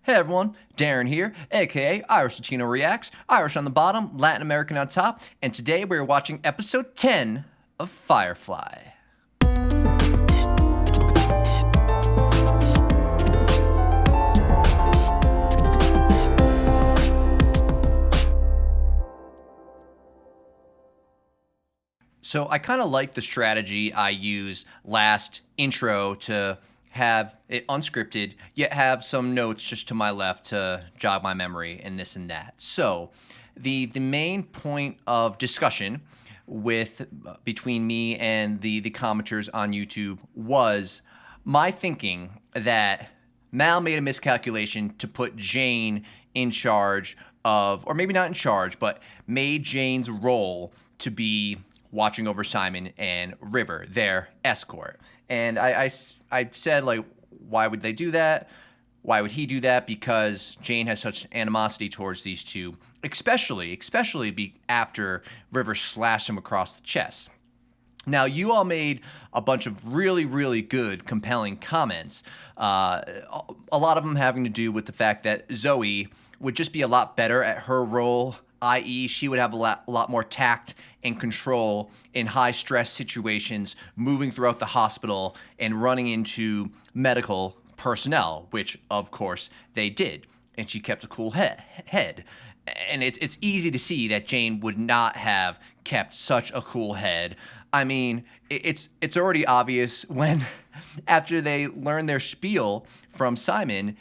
Hey everyone, Darren here, aka Irish Latino Reacts, Irish on the bottom, Latin American on top, and today we're watching episode 10 of Firefly. So I kind of like the strategy I used last intro to have it unscripted, yet have some notes just to my left to jog my memory and this and that. So the main point of discussion between me and the commenters on YouTube was my thinking that Mal made a miscalculation to put Jane in charge of, or maybe not in charge, but made Jane's role to be watching over Simon and River, their escort. And I said, like, why would they do that? Why would he do that? Because Jane has such animosity towards these two, especially after River slashed him across the chest. Now, you all made a bunch of really, really good, compelling comments. A lot of them having to do with the fact that Zoe would just be a lot better at her role, i.e. she would have a lot more tact and control in high-stress situations, moving throughout the hospital and running into medical personnel, which, of course, they did. And she kept a cool head. And it's easy to see that Jane would not have kept such a cool head. I mean, it's already obvious when, after they learned their spiel from Simon,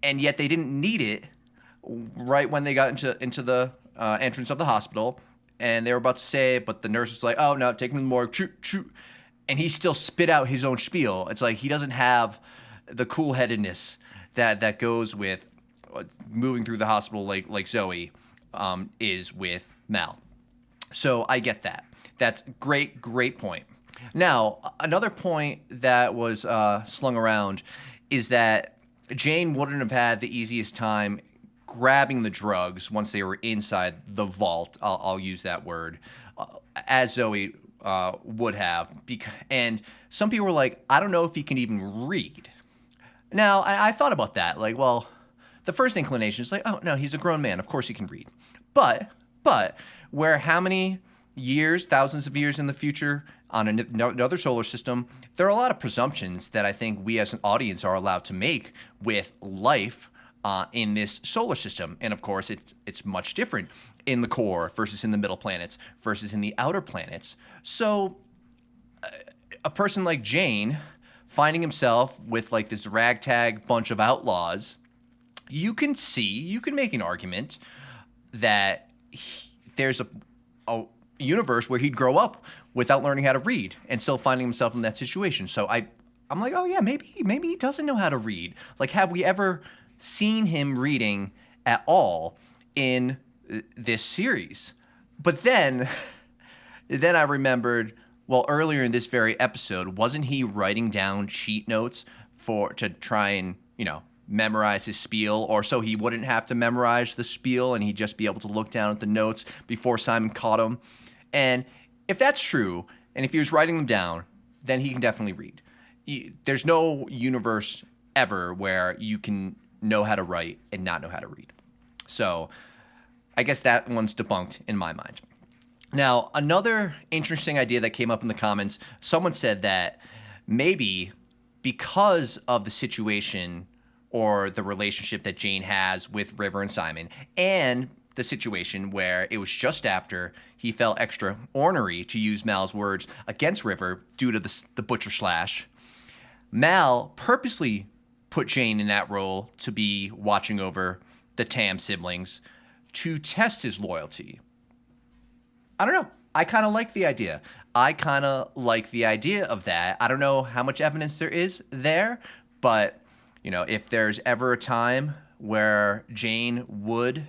and yet they didn't need it right when they got into the entrance of the hospital, and they were about to say it, but the nurse was like, "Oh no, take him to the morgue," and he still spit out his own spiel. It's like he doesn't have the cool-headedness that goes with moving through the hospital like Zoe is with Mal. So I get that. That's great point. Now, another point that was slung around is that Jane wouldn't have had the easiest time grabbing the drugs once they were inside the vault. I'll use that word, as Zoe would have. And some people were like, I don't know if he can even read. Now, I thought about that. Like, well, the first inclination is like, oh, no, he's a grown man. Of course he can read. But where how many years, thousands of years in the future on another solar system, there are a lot of presumptions that I think we as an audience are allowed to make with life in this solar system. And of course, it's much different in the core versus in the middle planets versus in the outer planets. So a person like Jane finding himself with like this ragtag bunch of outlaws, you can make an argument that there's a universe where he'd grow up without learning how to read and still finding himself in that situation. So I'm like, oh yeah, maybe he doesn't know how to read. Like, have we ever seen him reading at all in this series? But then I remembered, well, earlier in this very episode, wasn't he writing down cheat notes to try and, memorize his spiel, or so he wouldn't have to memorize the spiel and he'd just be able to look down at the notes before Simon caught him? And if that's true, and if he was writing them down, then he can definitely read. There's no universe ever where you can know how to write and not know how to read. So I guess that one's debunked in my mind. Now, another interesting idea that came up in the comments, someone said that maybe because of the situation or the relationship that Jane has with River and Simon, and the situation where it was just after he felt extra ornery, to use Mal's words, against River due to the butcher slash, Mal purposely put Jane in that role to be watching over the Tam siblings to test his loyalty. I don't know. I kind of like the idea. Of that. I don't know how much evidence there is there, but, if there's ever a time where Jane would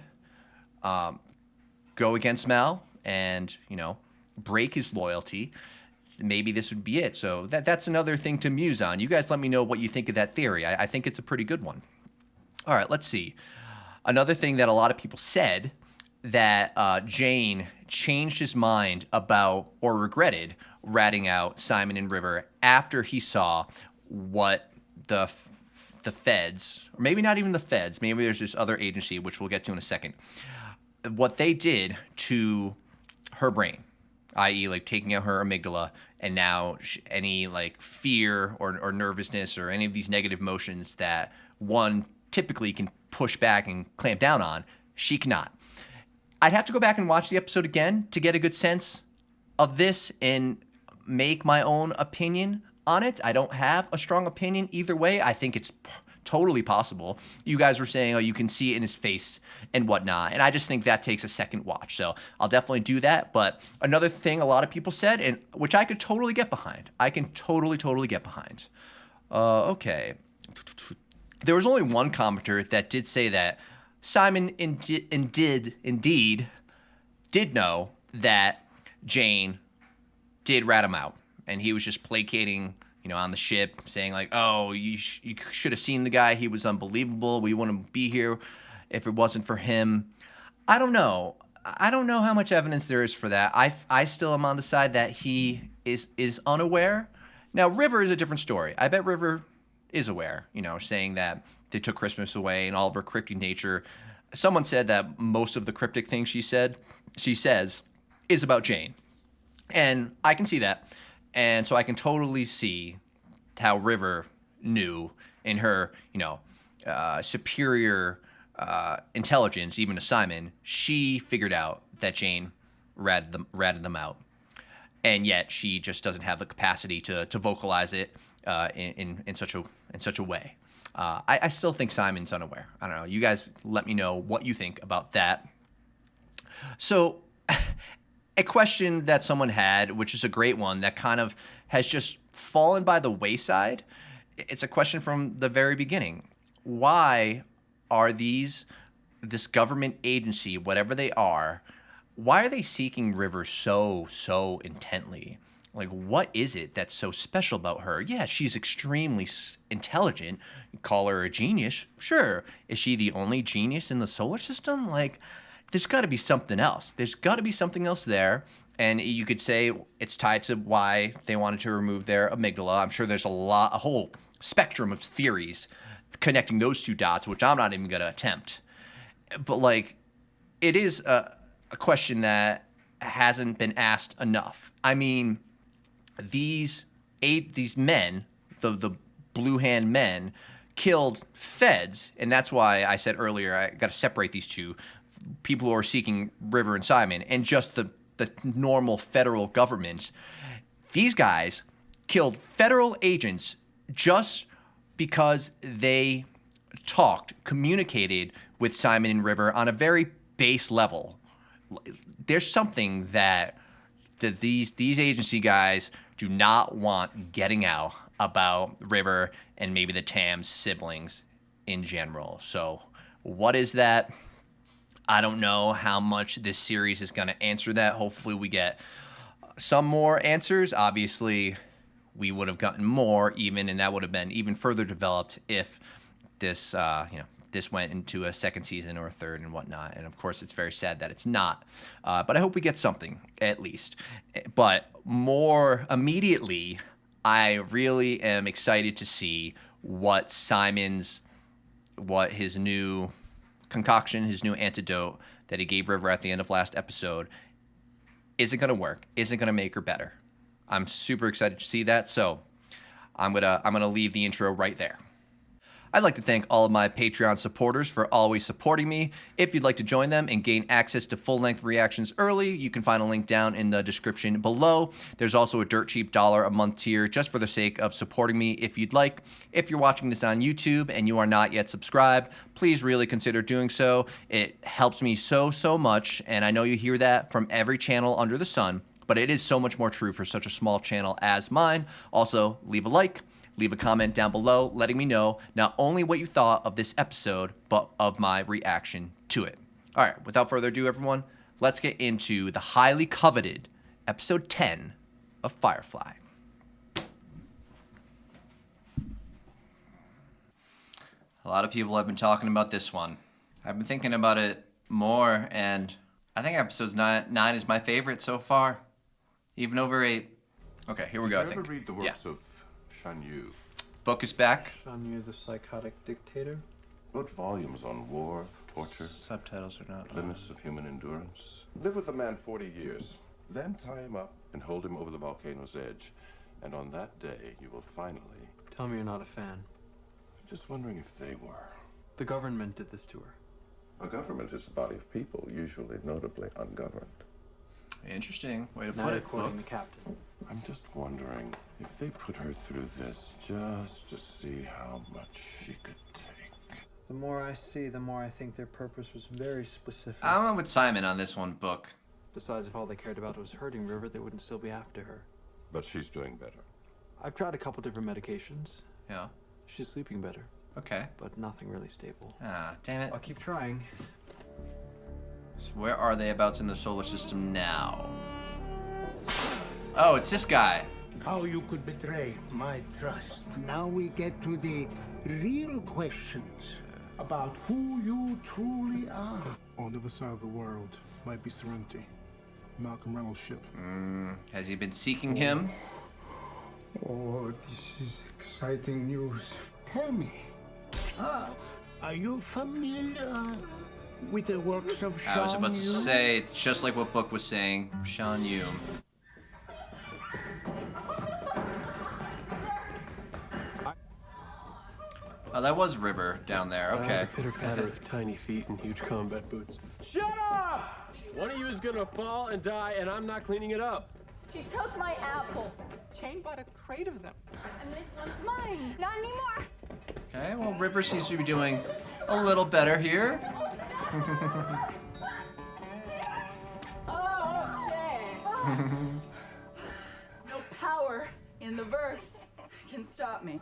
go against Mal and, break his loyalty, maybe this would be it. So that's another thing to muse on. You guys let me know what you think of that theory. I think it's a pretty good one. All right, let's see. Another thing that a lot of people said, that Jane changed his mind about, or regretted, ratting out Simon and River after he saw what the the feds, or maybe not even the feds, maybe there's this other agency, which we'll get to in a second, what they did to her brain, i.e. like taking out her amygdala, and now any like fear or nervousness or any of these negative emotions that one typically can push back and clamp down on, she cannot. I'd have to go back and watch the episode again to get a good sense of this and make my own opinion on it. I don't have a strong opinion either way. I think it's totally possible. You guys were saying, oh, you can see it in his face and whatnot. And I just think that takes a second watch. So I'll definitely do that. But another thing a lot of people said, and which I could totally get behind. I can totally get behind. Okay. There was only one commenter that did say that Simon indeed did know that Jane did rat him out. And he was just placating, on the ship, saying like, oh, you should have seen the guy. He was unbelievable. We wouldn't be here if it wasn't for him. I don't know. I don't know how much evidence there is for that. I still am on the side that he is unaware. Now, River is a different story. I bet River is aware, saying that they took Christmas away and all of her cryptic nature. Someone said that most of the cryptic things she says is about Jane. And I can see that. And so I can totally see how River knew in her, superior intelligence, even to Simon, she figured out that Jane ratted them out. And yet she just doesn't have the capacity to vocalize it in such a way. I still think Simon's unaware. I don't know. You guys let me know what you think about that. So a question that someone had, which is a great one, that kind of has just fallen by the wayside. It's a question from the very beginning. Why are this government agency, whatever they are, why are they seeking River so intently? Like, what is it that's so special about her? Yeah, she's extremely intelligent. You call her a genius. Sure. Is she the only genius in the solar system? Like, there's got to be something else. There's got to be something else there. And you could say it's tied to why they wanted to remove their amygdala. I'm sure there's a whole spectrum of theories connecting those two dots, which I'm not even going to attempt. But, like, it is a question that hasn't been asked enough. I mean, these men, the blue hand men, killed feds. And that's why I said earlier, I got to separate these two. People who are seeking River and Simon, and just the normal federal government. These guys killed federal agents just because they communicated with Simon and River on a very base level. There's something that these agency guys do not want getting out about River and maybe the Tams siblings in general. So what is that? I don't know how much this series is going to answer that. Hopefully we get some more answers. Obviously, we would have gotten more even, and that would have been even further developed if this, this went into a second season or a third and whatnot. And of course, it's very sad that it's not. But I hope we get something at least. But more immediately, I really am excited to see what his new concoction, his new antidote that he gave River at the end of last episode, is it going to work? Is it going to make her better? I'm super excited to see that. So I'm gonna leave the intro right there. I'd like to thank all of my Patreon supporters for always supporting me. If you'd like to join them and gain access to full-length reactions early, you can find a link down in the description below. There's also a dirt cheap $1 a month tier just for the sake of supporting me if you'd like. If you're watching this on YouTube and you are not yet subscribed, please really consider doing so. It helps me so much, and I know you hear that from every channel under the sun, but it is so much more true for such a small channel as mine. Also, leave a like. Leave a comment down below letting me know not only what you thought of this episode, but of my reaction to it. All right, without further ado, everyone, let's get into the highly coveted episode 10 of Firefly. A lot of people have been talking about this one. I've been thinking about it more, and I think episode 9 is my favorite so far, even over 8. Okay, here we go. Did you ever read the works of Shan Yu? Book is back. Sean, you're the psychotic dictator? Wrote volumes on war, torture, Subtitles are not. limits of human endurance. Live with a man 40 years, then tie him up and hold him over the volcano's edge. And on that day, you will finally... Tell me you're not a fan. Just wondering if they were. The government did this to her. A government is a body of people, usually notably ungoverned. Interesting way to Now put you're it. quoting Book. the captain. I'm just wondering if they put her through this just to see how much she could take. The more I see, the more I think their purpose was very specific. I'm with Simon on this one, Book. Besides, if all they cared about was hurting River, they wouldn't still be after her. But she's doing better. I've tried a couple different medications. Yeah. She's sleeping better, Okay. but nothing really stable. Ah, damn it. I'll keep trying. So where are they abouts in the solar system now? Oh, it's this guy. How you could betray my trust. Now we get to the real questions about who you truly are. On the other side of the world might be Serenity, Malcolm Reynolds' ship. Has he been seeking him? Oh, this is exciting news. Tell me, are you familiar with the works of Sean I was about to Yu? say, just like what Book was saying, Sean Yu. Oh, that was River down there. Okay. The pitter-patter of tiny feet and huge combat boots. Shut up! One of you is gonna fall and die, and I'm not cleaning it up. She took my apple. Jane bought a crate of them. And this one's mine. Not anymore. Okay, well, River seems to be doing a little better here. Okay. No power in the verse can stop me.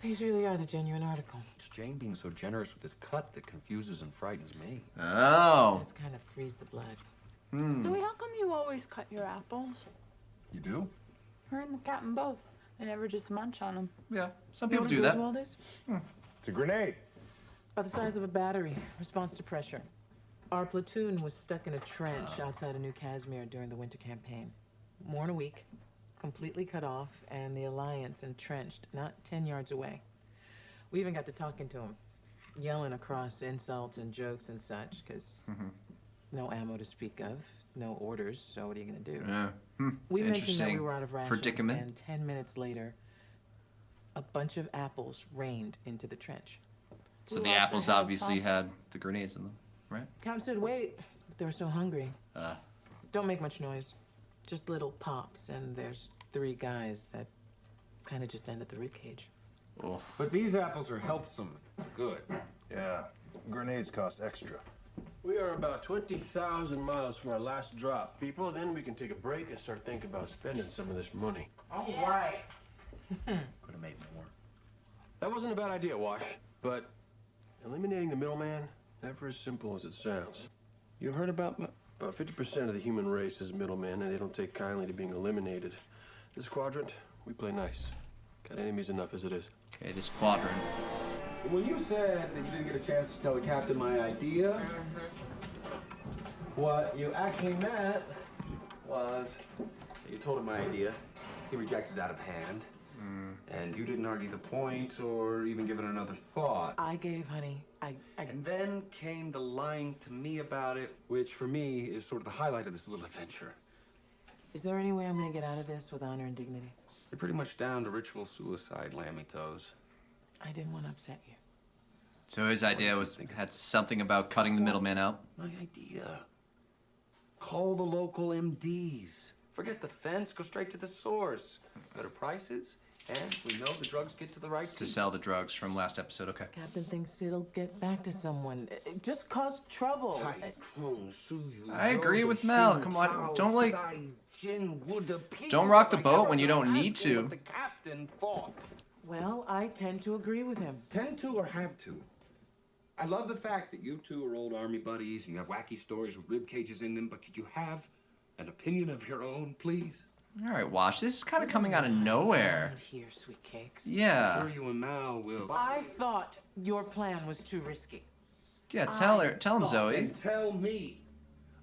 These really are the genuine article. It's Jane being so generous with this cut that confuses and frightens me. Oh. Just kind of freeze the blood. So how come you always cut your apples? You do? Her and the captain both. They never just munch on them. Yeah, some people do that. It's a grenade. About the size of a battery. Response to pressure. Our platoon was stuck in a trench outside of New Casimir during the winter campaign. More than a week. Completely cut off, and the Alliance entrenched not 10 yards away. We even got to talking to him, yelling across insults and jokes and such, because no ammo to speak of, no orders, so what are you going to do? Yeah. We mentioned that we Interesting were out of rations, predicament. and 10 minutes later, a bunch of apples rained into the trench. So the apples obviously had the grenades in them, right? Captain said, wait, but they were so hungry. Uh, Don't make much noise. Just little pops, and there's 3 guys that kind of just ended the ribcage. oh. But these apples are healthsome. Good. Yeah, grenades cost extra. We are about 20,000 miles from our last drop, people. Then we can take a break and start thinking about spending some of this money. All right. Could have made more. That wasn't a bad idea, Wash. But eliminating the middleman, never as simple as it sounds. You heard about 50% of the human race is middlemen, and they don't take kindly to being eliminated. This quadrant, we play nice. Got enemies enough as it is. Okay, this quadrant. When you said that you didn't get a chance to tell the captain my idea, what you actually meant was that you told him my idea. He rejected it out of hand. And you didn't argue the point or even give it another thought. I gave, honey. And then came the lying to me about it, which for me is sort of the highlight of this little adventure. Is there any way I'm going to get out of this with honor and dignity? You're pretty much down to ritual suicide, Lammy Toes. I didn't want to upset you. So his idea had something about cutting the middleman out. My idea. Call the local MDs. Forget the fence, go straight to the source. Better prices, and we know the drugs get to the right To people. sell the drugs from last episode. Okay. Captain thinks it'll get back to someone. It just caused trouble. I agree with Mel. Come on, don't don't rock the boat when you don't need to. What the captain thought. Well, I tend to agree with him. Tend to or have to? I love the fact that you two are old army buddies and you have wacky stories with rib cages in them, but could you have an opinion of your own, please? All right, Wash. This is kind of coming out of nowhere. Right here, sweet cakes. Yeah. Sure, you and Mal will. I thought your plan was too risky. Yeah, tell him, Zoe. And tell me.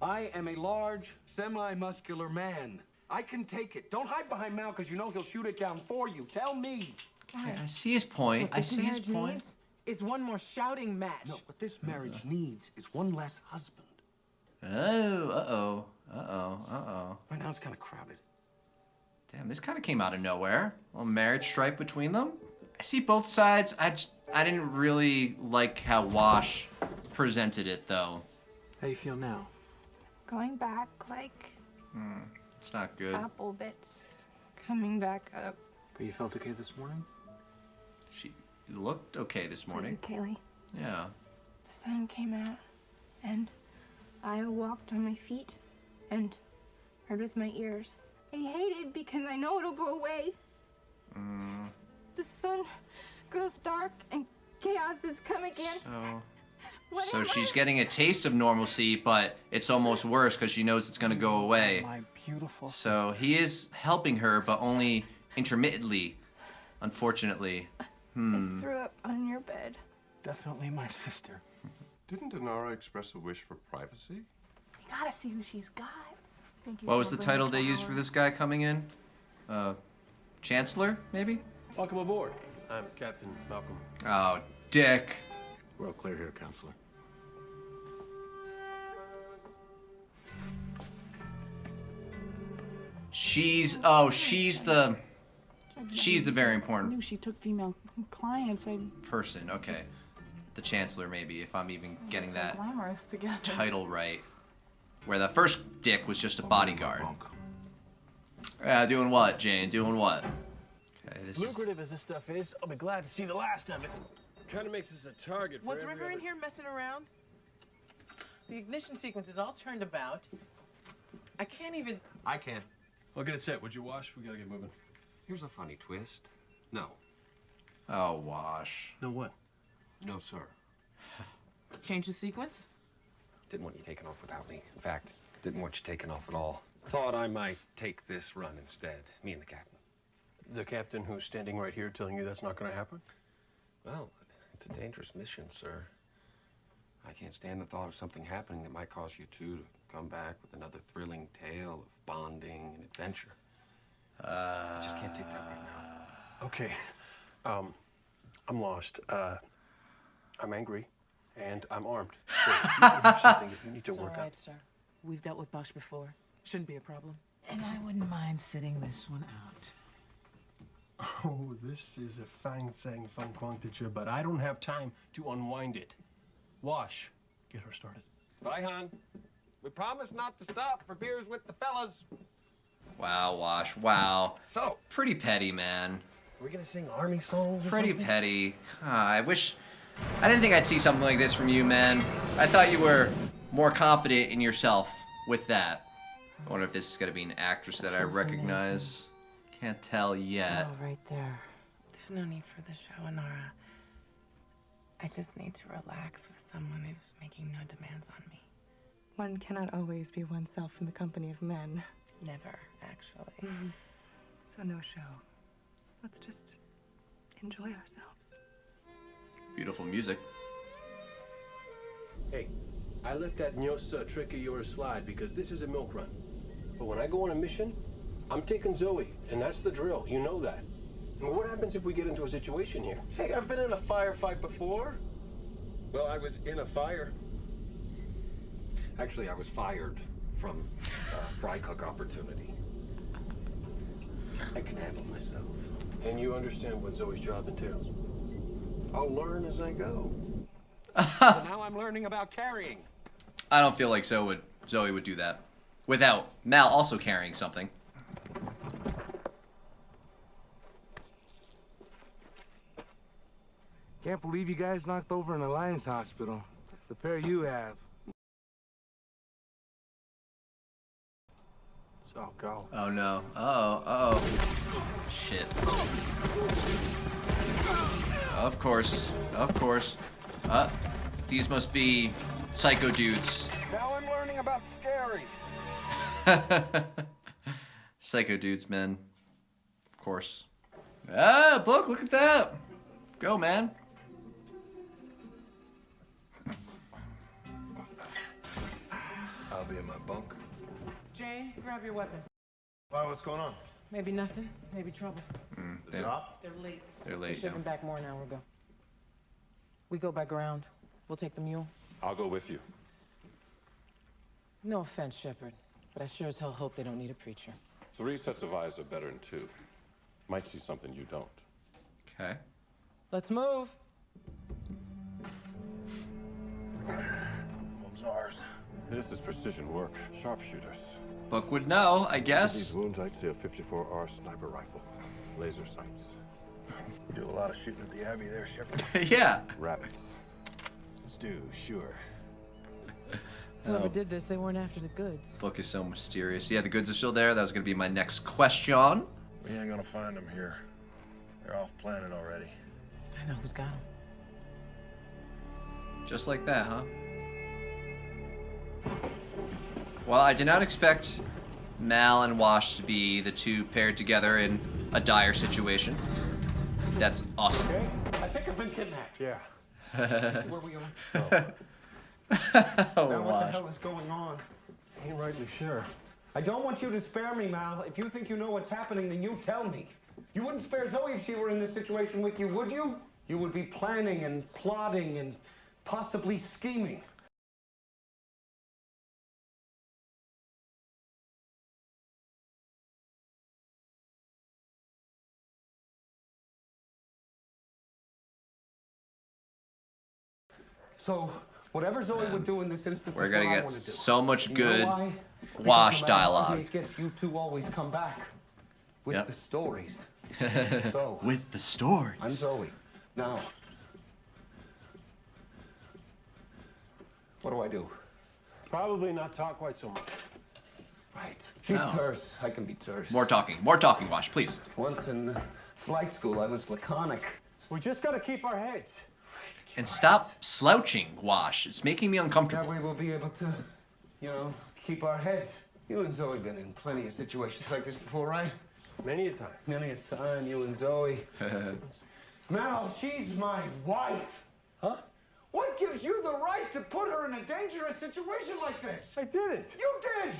I am a large, semi-muscular man. I can take it. Don't hide behind Mal, because you know he'll shoot it down for you. Tell me. Okay, I see his point. What I this see his marriage point. needs is one more shouting match. No, what this marriage needs is one less husband. Oh, uh-oh. Uh-oh, uh-oh. Right now it's kind of crowded. Damn, this kind of came out of nowhere. A little marriage stripe between them. I see both sides. I didn't really like how Wash presented it, though. How you feel now? Going back like It's not good. apple bits coming back up. But you felt okay this morning? She looked okay this morning. Kaylee, Yeah. the sun came out and I walked on my feet and heard with my ears. I hate it because I know it'll go away. The sun goes dark and chaos is coming in. So she's getting a taste of normalcy, but it's almost worse because she knows it's going to go away. My beautiful. So he is helping her, but only intermittently, unfortunately. I threw up on your bed. Definitely my sister. Didn't Inara express a wish for privacy? You gotta see who she's got. What was the title they used for this guy coming in? Chancellor, maybe? Welcome aboard. I'm Captain Malcolm. Oh, dick. We're all clear here, Counselor. She's the very important I knew she took female clients. person. Okay. The Chancellor, maybe, if I'm even getting that Glamorous together. title right. Where the first dick was just a bodyguard. Doing what, Jane? Doing what? Okay, this is... Lucrative as this stuff is, I'll be glad to see the last of it. Kind of makes us a target for Was River in here messing around? The ignition sequence is all turned about. I can't even... I can. I'll get it set. Would you, Wash? We gotta get moving. Here's a funny twist. No. Oh, Wash. No what? No, sir. Change the sequence? Didn't want you taken off without me. In fact, didn't want you taken off at all. Thought I might take this run instead. Me and the captain. The captain who's standing right here telling you that's not gonna happen? Well, it's a dangerous mission, sir. I can't stand the thought of something happening that might cause you two to come back with another thrilling tale of bonding and adventure. I just can't take that right now. Okay. I'm lost. I'm angry, and I'm armed. So if you have something that you need to It's all work right, out. sir. We've dealt with Bosch before. Shouldn't be a problem. And I wouldn't mind sitting this one out. Oh, this is a fang-sang fun quantiture, but I don't have time to unwind it. Wash, get her started. Bye, hon. We promise not to stop for beers with the fellas. Wow, Wash. Wow. So, Pretty petty, man. are we gonna sing army songs or Pretty something? petty. I didn't think I'd see something like this from you, man. I thought you were more confident in yourself with that. I wonder if this is gonna be an actress that I recognize. Can't tell yet. Oh, right there. There's no need for the show, Inara. I just need to relax with someone who's making no demands on me. One cannot always be oneself in the company of men. Never, actually. So no show. Let's just enjoy ourselves. Beautiful music. Hey, I let that Nyosa trick of yours slide because this is a milk run. But when I go on a mission, I'm taking Zoe, and that's the drill. You know that. And what happens if we get into a situation here? Hey, I've been in a firefight before. Well, I was in a fire. actually, I was fired from a fry cook opportunity. I can handle myself. And you understand what Zoe's job entails? I'll learn as I go. So now I'm learning about carrying. I don't feel like Zoe would do that without Mal also carrying something. Can't believe you guys knocked over an Alliance hospital. The pair you have. So go. Oh no. Uh-oh. Uh-oh. Shit. Of course. Of course. These must be psycho dudes. Now I'm learning about scary. Psycho dudes, man. Of course. Ah, book, look at that. Go, man. I'll be in my bunk. Jay, grab your weapon. Why, what's going on? Maybe nothing, maybe trouble. They're late. They're late. They shipped them back more an hour ago. We go by ground. We'll take the mule. I'll go with you. No offense, Shepard, but I sure as hell hope they don't need a preacher. 3 sets of eyes are better than 2. Might see something you don't. Okay. Let's move. One's ours. This is precision work. Sharpshooters. Book would know, I These guess. wounds, I'd say a 54R sniper rifle. Laser sights. You do a lot of shooting at the Abbey there, Shepard. Yeah. Rabbits. Let's do, sure. Whoever did this, they weren't after the goods. Book is so mysterious. Yeah, the goods are still there. That was going to be my next question. We ain't gonna find them here. They're off planet already. I know who's got them. Just like that, huh? Well, I did not expect Mal and Wash to be the two paired together in a dire situation. That's awesome. Okay, I think I've been kidnapped. Yeah. Where we are? Oh, Now what the Wash. hell is going on? Ain't rightly sure. I don't want you to spare me, Mal. If you think you know what's happening, then you tell me. You wouldn't spare Zoe if she were in this situation with you, would you? You would be planning and plotting and possibly scheming. So, whatever Zoe would do in this instance We're is gonna what I get want to do. so much You know good why? Because Wash no matter how dialogue. ugly it gets, you two always come back with Yep. the stories. So, With the stories. I'm Zoe. Now, what do I do? Probably not talk quite so much. Right. She's No. terse. I can be terse. More talking, Wash, please. Once in flight school, I was laconic. We just gotta keep our heads. And stop slouching, Wash. It's making me That uncomfortable. way we'll be able to, you know, keep our heads. You and Zoe been in plenty of situations like this before, right? Many a time. Many a time, you and Zoe. Mal, she's my wife. Huh? What gives you the right to put her in a dangerous situation like this? I didn't. You did!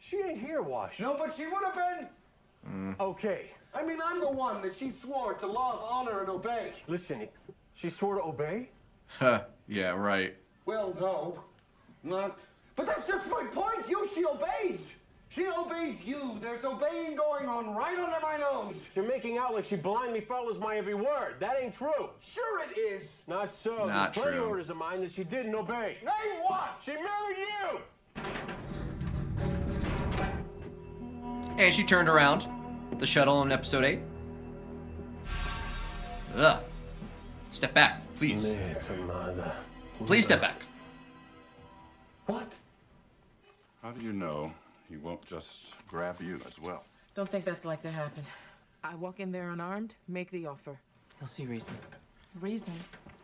She ain't here, Wash. No, but she would have been. Okay. I mean, I'm the one that she swore to love, honor, and obey. Listen, she swore to obey? Yeah, right. Well, no, not. But that's just my point. She obeys. She obeys you. There's obeying going on right under my nose. You're making out like she blindly follows my every word. That ain't true. Sure it is. Not so. Not There's plenty true. orders of mine that she didn't obey. Name what? She married you! And she turned around. The shuttle in episode 8. Ugh. Step back, please. Please step back. What? How do you know he won't just grab you as well? Don't think that's like to happen. I walk in there unarmed, make the offer. He'll see reason. Reason?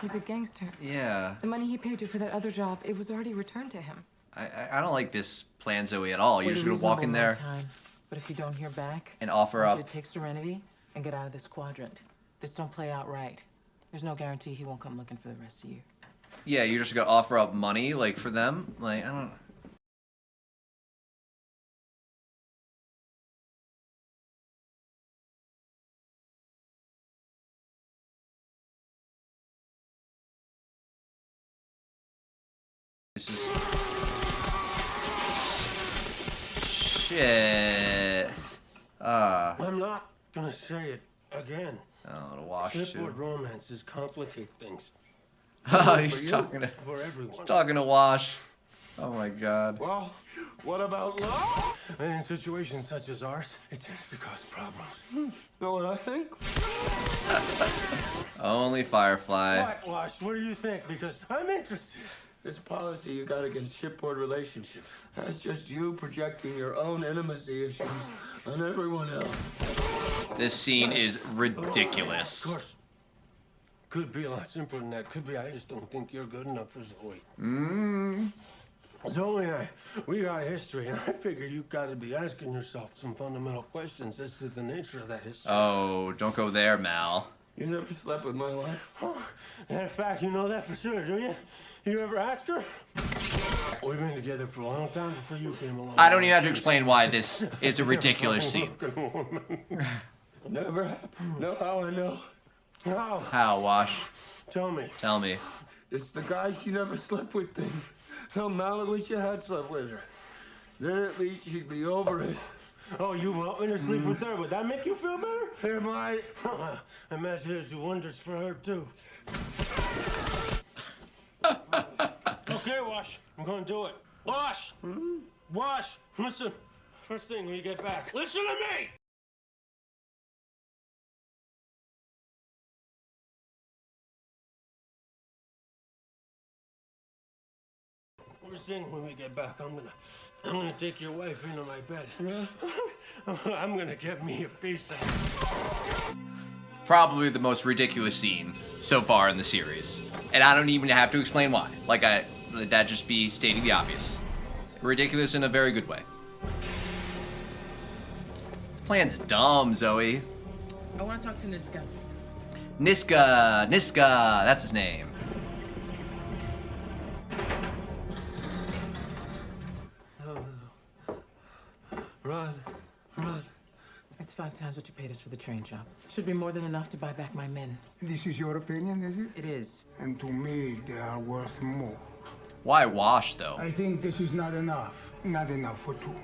He's a gangster. Yeah. The money he paid you for that other job, it was already returned to him. I don't like this plan, Zoe, at all. You're Wait just a gonna walk in reasonable there amount of time. But if you don't hear back, and offer I want you up. to take Serenity and get out of this quadrant. This don't play out right. There's no guarantee he won't come looking for the rest of you. Yeah, you're just gonna offer up money, like, for them? Like, I don't. This is. Shit. I'm not gonna say it again. Oh, to Wash Shipboard too. romances complicate things. He's For you, talking to. for everyone. He's talking to Wash. Oh my God. Well, what about love? And in situations such as ours, it tends to cause problems. Know what I think? Only Firefly. What, Wash? What do you think? Because I'm interested. This policy you got against shipboard relationships. That's just you projecting your own intimacy issues on everyone else. This scene is ridiculous. Of course. Could be a lot simpler than that. Could be I just don't think you're good enough for Zoe. Zoe and I, we got a history, and I figure you've got to be asking yourself some fundamental questions as to the nature of that history. Oh, don't go there, Mal. You never slept with my wife? In fact, you know that for sure, do you? You ever ask her? We've been together for a long time before you came along. I don't even have to explain why this is a ridiculous scene. Never happened. No, how I know. How? How, Wash? Tell me. Tell me. It's the guy she never slept with thing. Tell Mal I wish you had slept with her. Then at least she'd be over it. Oh, you want me to sleep with her? Would that make you feel better? It might. Imagine it'd do wonders for her, too. Okay, Wash. I'm gonna do it. Wash! Wash! Listen. First thing when you get back. Listen to me! First thing when we get back, I'm gonna take your wife into my bed. I'm gonna get me a piece of. Probably the most ridiculous scene so far in the series. And I don't even have to explain why. Like, that'd just be stating the obvious. Ridiculous in a very good way. This plan's dumb, Zoe. I want to talk to Niska. Niska, that's his name. Run. It's 5 times what you paid us for the train job. Should be more than enough to buy back my men. This is your opinion, is it? It is. And to me, they are worth more. Why Wash, though? I think this is not enough. Not enough for 2,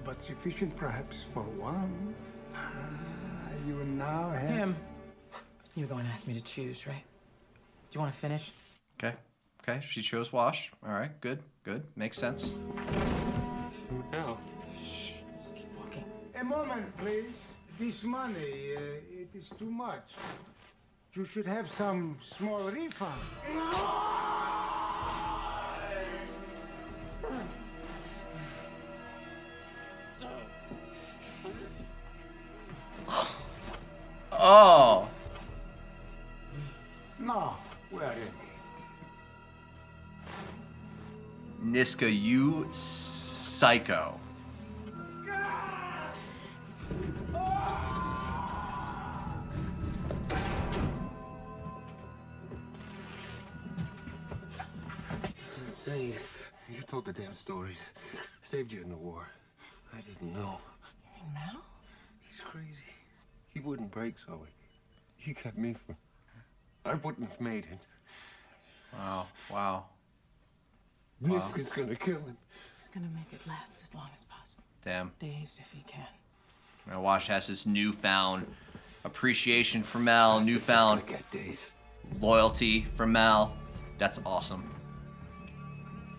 but sufficient perhaps for 1. You now have... Tim, you were going to ask me to choose, right? Do you want to finish? Okay, she chose Wash. All right, good. Makes sense. No. Shh, just keep walking. A moment, please. This money, it is too much. You should have some small refund. Oh! No, we're in it. Niska, you psycho. Insane. You told the damn stories. Saved you in the war. I didn't know. You mean Mal? He's crazy. He wouldn't break Zoe. He kept me from... I wouldn't have made it. Wow. Niska's gonna kill him. He's gonna make it last as long as possible. Damn. Days if he can. Now Wash has this newfound appreciation for Mal, newfound loyalty for Mal. That's awesome.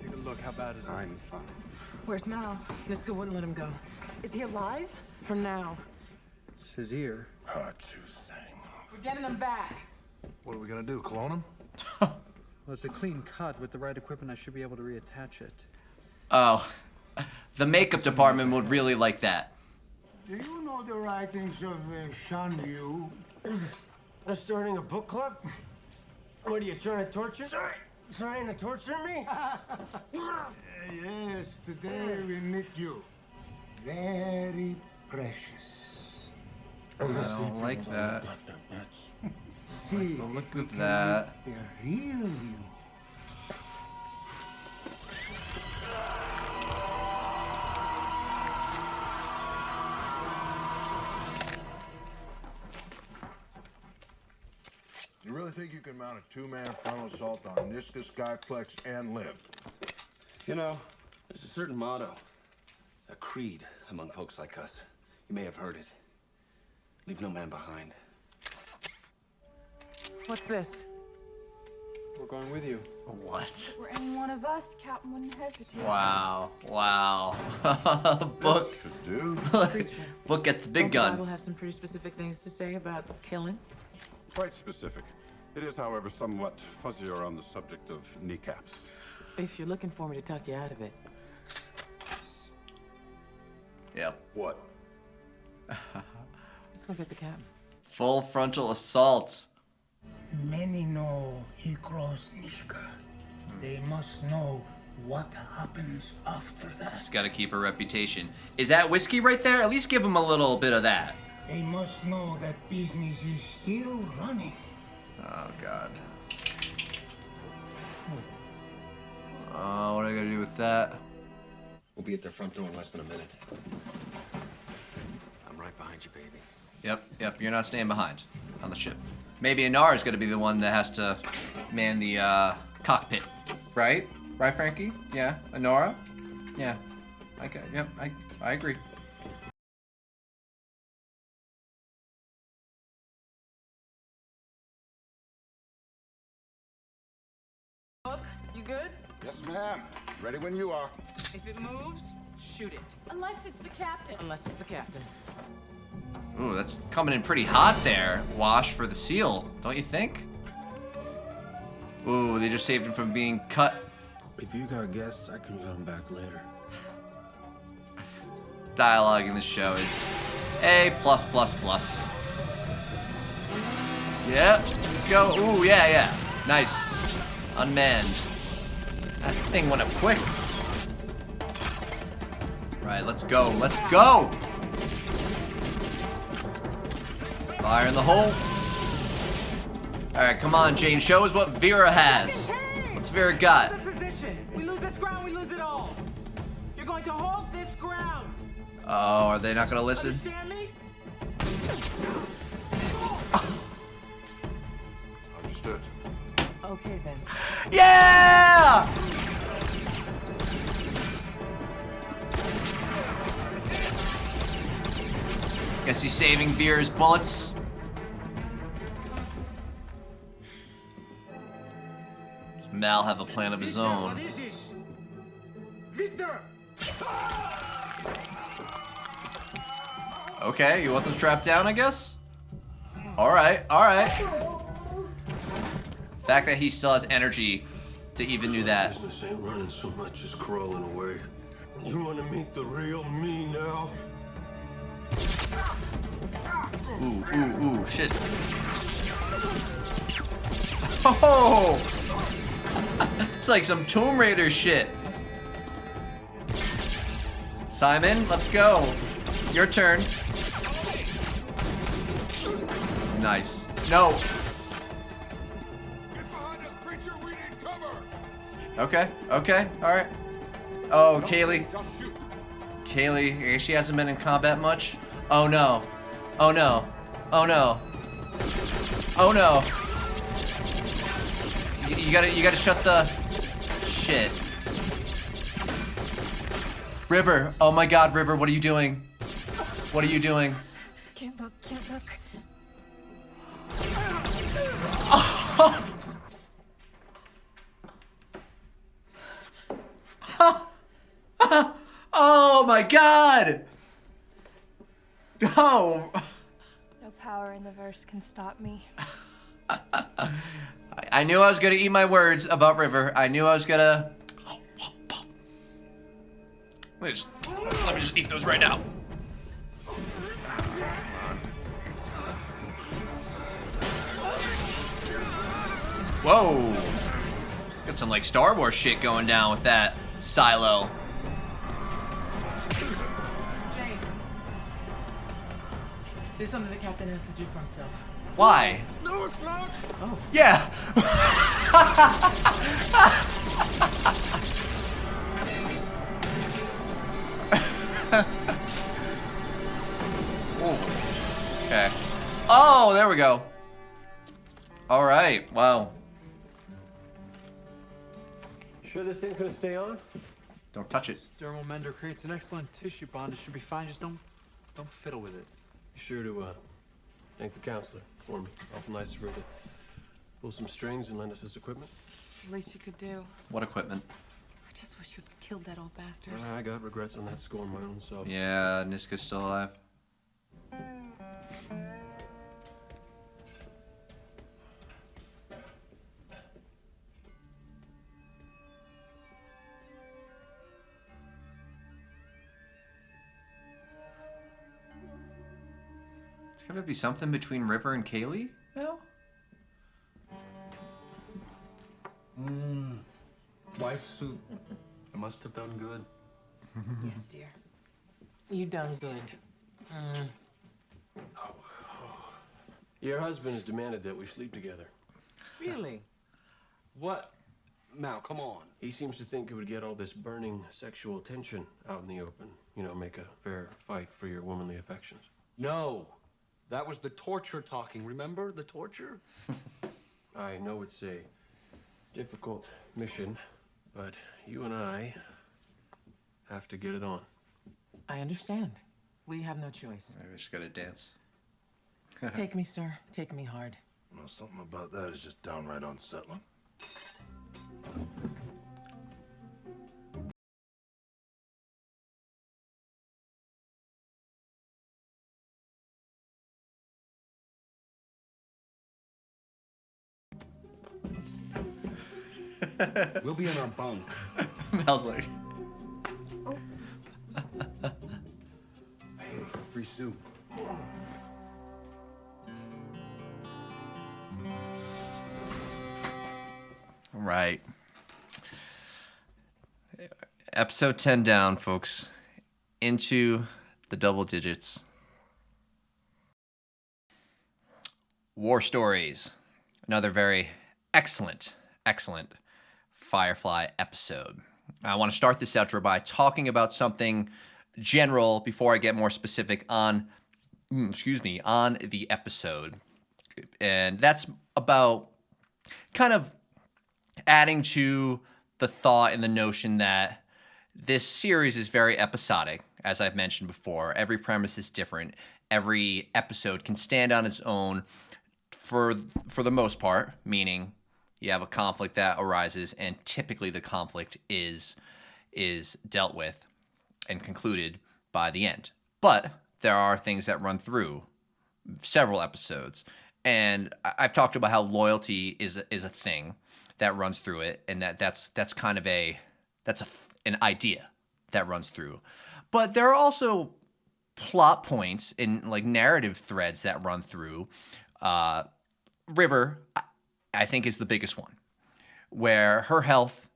Take a look. How bad is it? I'm fine. Where's Mal? Niska wouldn't let him go. Is he alive? For now. It's his ear. We're getting him back. What are we gonna do, clone him? Well, it's a clean cut. With the right equipment, I should be able to reattach it. Oh, the makeup department would really like that. Do you know the writings of Shan Yu? They're starting a book club? What are you trying to torture? Trying to torture me? Yes, today we meet you. Very precious. I don't like that. See, the look of that. The real you. You really think you can mount a 2-man frontal assault on Niska, Skyplex, and live? You know, there's a certain motto, a creed among folks like us. You may have heard it. Leave no man behind. What's this? We're going with you. What? Were any one of us, Captain wouldn't hesitate. Wow. Book. Should do. Book gets the big Don't gun. The Bible have some pretty specific things to say about killing. Quite specific. It is, however, somewhat fuzzier on the subject of kneecaps. If you're looking for me to talk you out of it. Yep. What? Let's go get the captain. Full frontal assault. Many know he crossed Nishka. They must know what happens after that. Just gotta keep a reputation. Is that whiskey right there? At least give him a little bit of that. They must know that business is still running. Oh, God. Oh, what are I gonna do with that. We'll be at their front door in less than a minute. I'm right behind you, baby. Yep, you're not staying behind on the ship. Maybe Inara's gonna be the one that has to man the cockpit, right? Right, Frankie? Yeah, Inara? Yeah, I agree. Look, you good? Yes, ma'am. Ready when you are. If it moves, shoot it. Unless it's the captain. Unless it's the captain. Ooh, that's coming in pretty hot there, Wash, for the seal, don't you think? Ooh, they just saved him from being cut. If you got guests, I can come back later. Dialogue in this show is A+++. Yeah, let's go. Ooh, yeah. Nice. Unmanned. That thing went up quick. Right, let's go. Fire in the hole. Alright, come on, Jane. Show us what Vera has. What's Vera got? We lose this ground, we lose it all. You're going to hold this ground. Oh, are they not gonna listen? Understand me? Understood. Okay then. Yeah! Guess he's saving Vera's bullets. Does Mal have a plan of his own? Victor! Okay, he wasn't strapped down, I guess? Alright. Fact that he still has energy to even do that. Business ain't running so much as crawling away. You want to meet the real me now? Ooh, shit. Oh! It's like some Tomb Raider shit. Simon, let's go. Your turn. Nice. No. Okay, alright. Oh, Kaylee. She hasn't been in combat much. Oh no. You gotta shut the shit. River. Oh my god, River, what are you doing? Can't look. Oh my god! Oh! No power in the verse can stop me. I knew I was gonna eat my words about River. I knew I was gonna... Let me just eat those right now. Whoa! Got some like Star Wars shit going down with that silo. Jane. There's something the captain has to do for himself. Why? No, it's not. Oh. Yeah! Okay. Oh, there we go. All right. Wow. Sure this thing's gonna stay on? Don't touch it. Dermal mender creates an excellent tissue bond. It should be fine. Just don't fiddle with it. Be sure to thank the counselor for me. Awful nice of her to pull some strings and lend us this equipment. It's the least you could do. What equipment? I just wish you'd killed that old bastard. I got regrets on that score on my own self. Yeah, Niska's still alive. It's gonna be something between River and Kaylee now? Wife soup. I must have done good. Yes, dear. You done good. Your husband has demanded that we sleep together. Really? What Mal, come on. He seems to think it would get all this burning sexual tension out in the open. You know, make a fair fight for your womanly affections. No. That was the torture talking. Remember the torture? I know it's a difficult mission, but you and I have to get it on. I understand. We have no choice. Maybe we just gotta dance. Take me, sir. Take me hard. Well, something about that is just downright unsettling. We'll be in our bunk. Mel's like, Hey, free soup. right. Episode 10 down, folks. Into the double digits. War Stories. Another very excellent Firefly episode. I want to start this outro by talking about something general before I get more specific on the episode. And that's about kind of adding to the thought and the notion that this series is very episodic, as I've mentioned before. Every premise is different. Every episode can stand on its own for the most part, meaning you have a conflict that arises, and typically the conflict is dealt with and concluded by the end. But there are things that run through several episodes, and I've talked about how loyalty is a thing that runs through it, and that's kind of an idea that runs through. But there are also plot points and like narrative threads that run through. River, I think, is the biggest one, where her health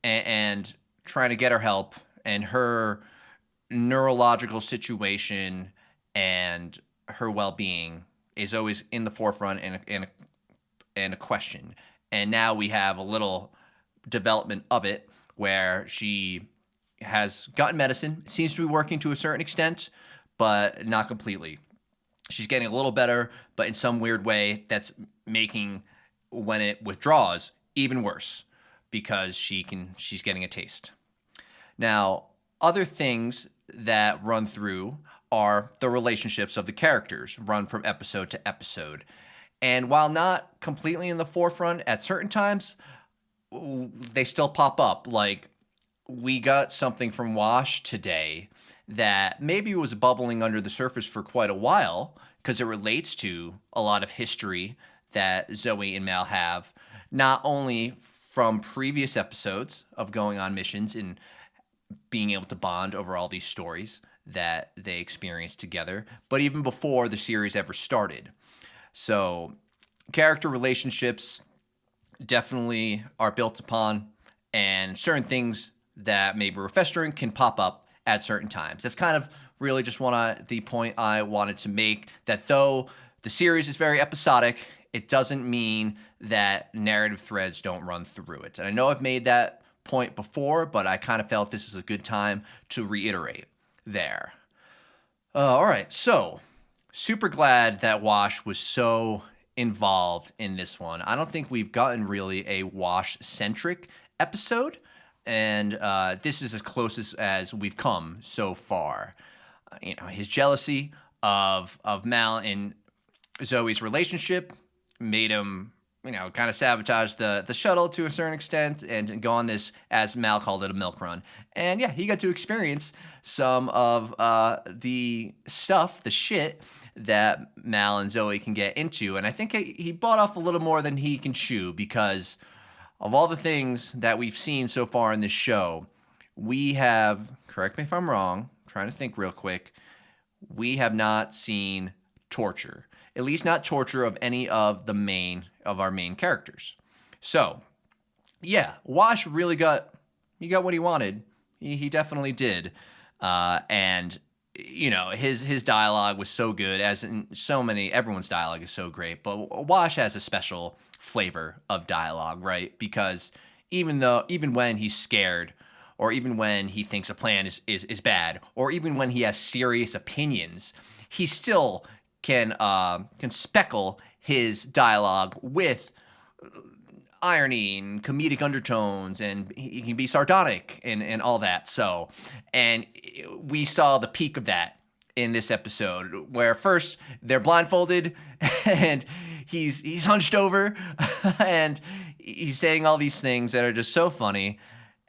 and trying to get her help and her neurological situation and her well-being is always in the forefront and a question. And now we have a little development of it where she has gotten medicine, seems to be working to a certain extent, but not completely. She's getting a little better, but in some weird way that's making, when it withdraws, even worse because she's getting a taste. Now, other things that run through are the relationships of the characters, run from episode to episode. And while not completely in the forefront at certain times, they still pop up. Like, we got something from Wash today that maybe was bubbling under the surface for quite a while because it relates to a lot of history that Zoe and Mal have, not only from previous episodes of going on missions and being able to bond over all these stories that they experienced together, but even before the series ever started. So character relationships definitely are built upon, and certain things that maybe were festering can pop up at certain times. That's kind of really just the point I wanted to make, that though the series is very episodic, it doesn't mean that narrative threads don't run through it. And I know I've made that point before, but I kind of felt this is a good time to reiterate there. All right, so super glad that Wash was so involved in this one. I don't think we've gotten really a Wash-centric episode, and this is as close as we've come so far. You know, his jealousy of Mal and Zoe's relationship made him, you know, kind of sabotage the shuttle to a certain extent and go on this, as Mal called it, a milk run. And yeah, he got to experience some of the stuff, the shit that Mal and Zoe can get into. And I think he bought off a little more than he can chew, because of all the things that we've seen so far in this show, we have, correct me if I'm wrong, I'm trying to think real quick, we have not seen torture. At least not torture of any of our main characters. So, yeah, Wash really got what he wanted. He definitely did. And you know, his dialogue was so good, as in so many, everyone's dialogue is so great, but Wash has a special flavor of dialogue, right? Because even when he's scared, or even when he thinks a plan is bad, or even when he has serious opinions, he still can speckle his dialogue with irony and comedic undertones, and he can be sardonic and all that. So, and we saw the peak of that in this episode, where first they're blindfolded and he's hunched over and he's saying all these things that are just so funny.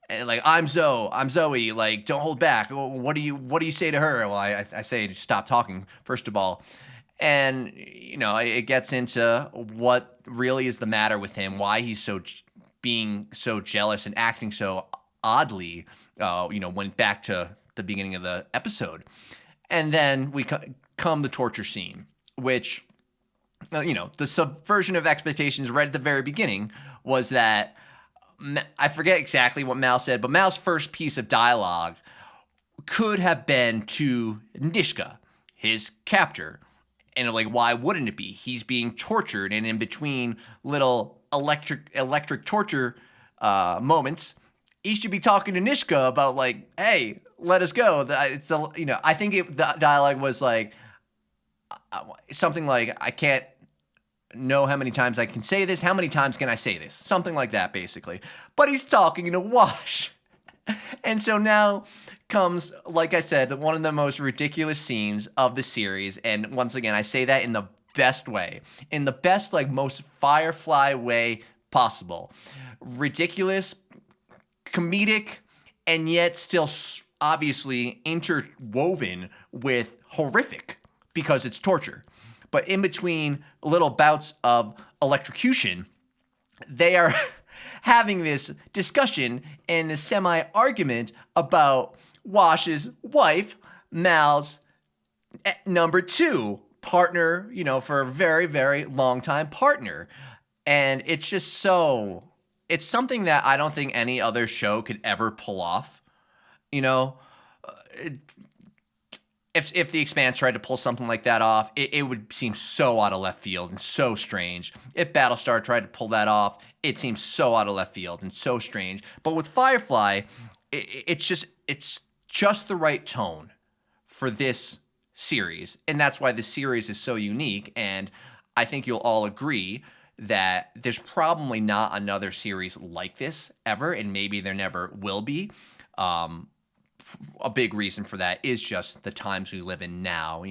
And like, I'm Zoe, like, don't hold back. What do you say to her? Well, I say stop talking, first of all. And, you know, it gets into what really is the matter with him, why he's being so jealous and acting so oddly, went back to the beginning of the episode. And then we come the torture scene, which, the subversion of expectations right at the very beginning was that, I forget exactly what Mal said, but Mal's first piece of dialogue could have been to Nishka, his captor. And like, why wouldn't it be? He's being tortured, and in between little electric torture moments, he should be talking to Nishka about like, hey, let us go. I think the dialogue was like something like, I can't know how many times I can say this. How many times can I say this? Something like that, basically. But he's talking to Wash. And so now comes, like I said, one of the most ridiculous scenes of the series. And once again, I say that in the best way. In the best, like, most Firefly way possible. Ridiculous, comedic, and yet still obviously interwoven with horrific, because it's torture. But in between little bouts of electrocution, they are having this discussion and this semi-argument about Wash's wife, Mal's number 2 partner, for a very, very long time partner. And it's just it's something that I don't think any other show could ever pull off. If The Expanse tried to pull something like that off, it would seem so out of left field and so strange. If Battlestar tried to pull that off, it seems so out of left field and so strange. But with Firefly, it's just the right tone for this series. And that's why this series is so unique. And I think you'll all agree that there's probably not another series like this ever, and maybe there never will be. A big reason for that is just the times we live in now.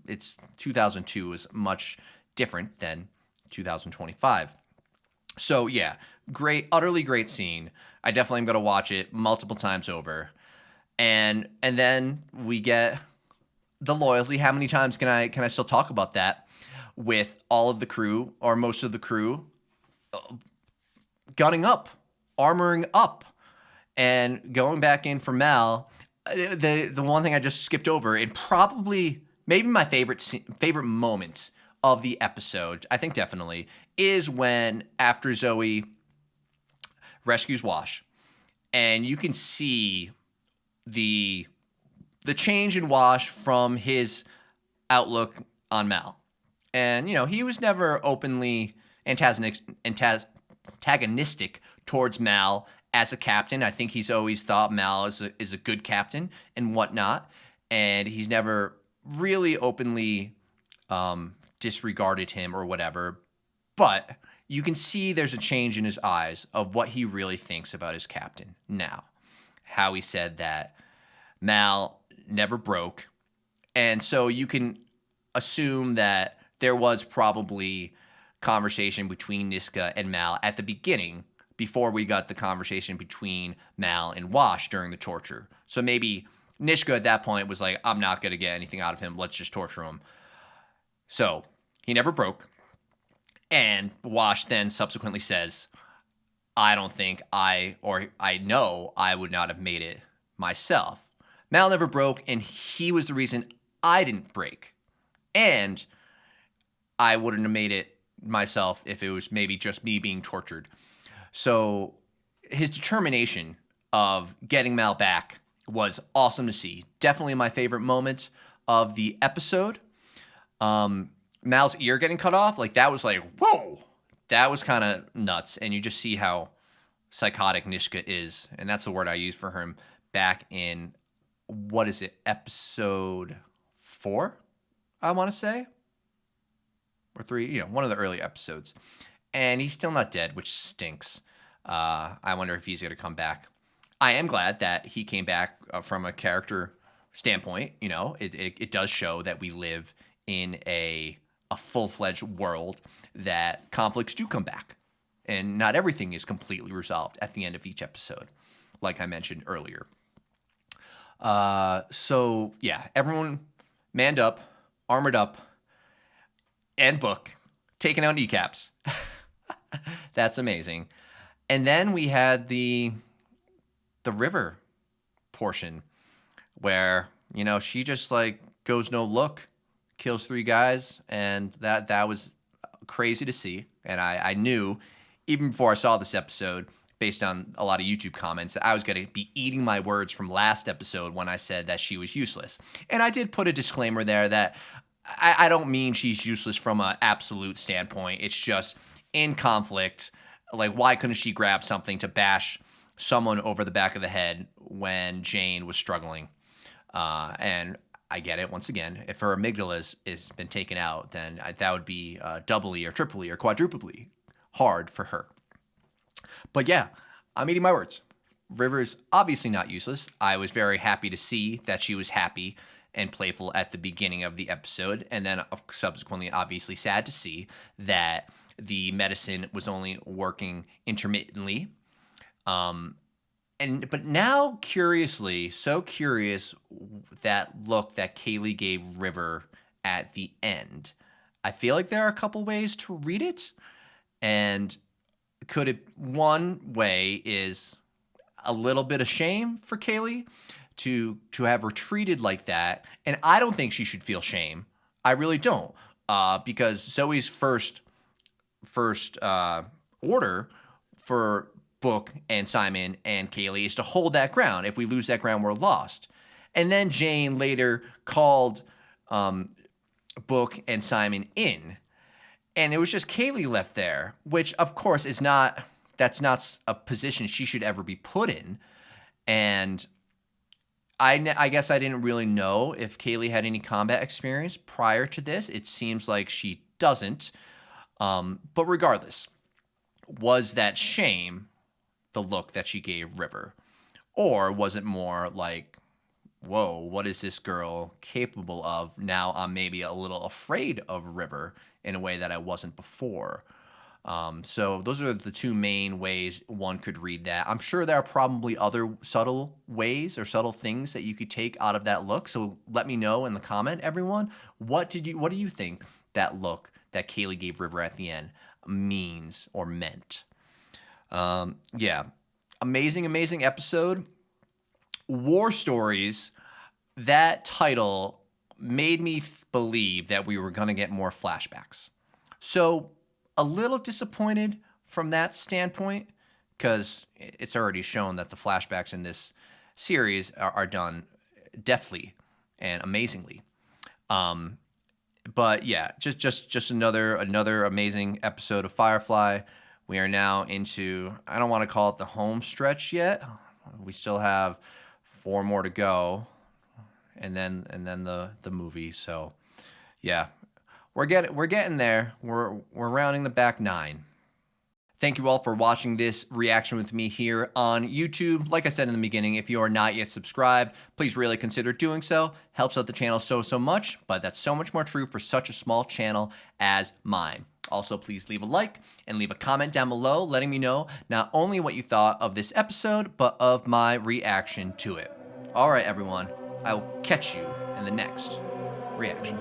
It's 2002 is much different than 2025. So yeah, great, utterly great scene. I definitely am going to watch it multiple times over. And then we get the loyalty. How many times can I still talk about that with all of the crew, or most of the crew, gunning up, armoring up, and going back in for Mal. The one thing I just skipped over, and probably maybe my favorite moment of the episode, I think definitely, is when after Zoe rescues Wash, and you can see the change in Wash from his outlook on Mal. And, he was never openly antagonistic towards Mal as a captain. I think he's always thought Mal is a good captain and whatnot. And he's never really openly disregarded him or whatever. But you can see there's a change in his eyes of what he really thinks about his captain now. How he said that Mal never broke. And so you can assume that there was probably conversation between Niska and Mal at the beginning, before we got the conversation between Mal and Wash during the torture. So maybe Nishka at that point was like, I'm not going to get anything out of him. Let's just torture him. So he never broke. And Wash then subsequently says, I don't think I know I would not have made it myself. Mal never broke, and he was the reason I didn't break. And I wouldn't have made it myself if it was maybe just me being tortured. So his determination of getting Mal back was awesome to see. Definitely my favorite moment of the episode. Mal's ear getting cut off, like that was like, whoa, that was kind of nuts. And you just see how psychotic Nishka is, and that's the word I used for him back in, what is it, episode 4, I want to say, or 3, one of the early episodes. And he's still not dead, which stinks. I wonder if he's going to come back. I am glad that he came back from a character standpoint. It does show that we live in a full-fledged world, that conflicts do come back. And not everything is completely resolved at the end of each episode, like I mentioned earlier. So, yeah, everyone manned up, armored up, and Book taking out kneecaps. That's amazing. And then we had the river portion where, she just like goes no look, kills 3 guys, and that was crazy to see. And I knew, even before I saw this episode, based on a lot of YouTube comments, that I was going to be eating my words from last episode when I said that she was useless. And I did put a disclaimer there that I don't mean she's useless from an absolute standpoint. It's just in conflict. Like, why couldn't she grab something to bash someone over the back of the head when Jane was struggling? And I get it. Once again, if her amygdala has been taken out, then that would be doubly or triply or quadruply hard for her. But yeah, I'm eating my words. River is obviously not useless. I was very happy to see that she was happy and playful at the beginning of the episode, and then subsequently obviously sad to see that the medicine was only working intermittently. But now, curiously, so curious, that look that Kaylee gave River at the end. I feel like there are a couple ways to read it. And one way is a little bit of shame for Kaylee to have retreated like that. And I don't think she should feel shame. I really don't. Because Zoe's first order for Book and Simon and Kaylee is to hold that ground. If we lose that ground, we're lost. And then Jane later called Book and Simon in, and it was just Kaylee left there, which of course that's not a position she should ever be put in. And I guess I didn't really know if Kaylee had any combat experience prior to this. It seems like she doesn't. But regardless, was that shame the look that she gave River? Or was it more like, whoa, what is this girl capable of? Now I'm maybe a little afraid of River in a way that I wasn't before. So those are the 2 main ways one could read that. I'm sure there are probably other subtle ways or subtle things that you could take out of that look. So let me know in the comment, everyone. What do you think that look that Kaylee gave River at the end means or meant? Yeah, amazing episode. War Stories, that title made me believe that we were going to get more flashbacks. So a little disappointed from that standpoint, because it's already shown that the flashbacks in this series are done deftly and amazingly. But yeah, just another amazing episode of Firefly. We are now into, I don't want to call it the home stretch yet. We still have 4 more to go, and then the movie. So yeah, we're getting there. We're rounding the back 9. Thank you all for watching this reaction with me here on YouTube. Like I said in the beginning, if you are not yet subscribed, please really consider doing so. Helps out the channel so much, but that's so much more true for such a small channel as mine. Also, please leave a like and leave a comment down below letting me know not only what you thought of this episode, but of my reaction to it. All right, everyone, I will catch you in the next reaction.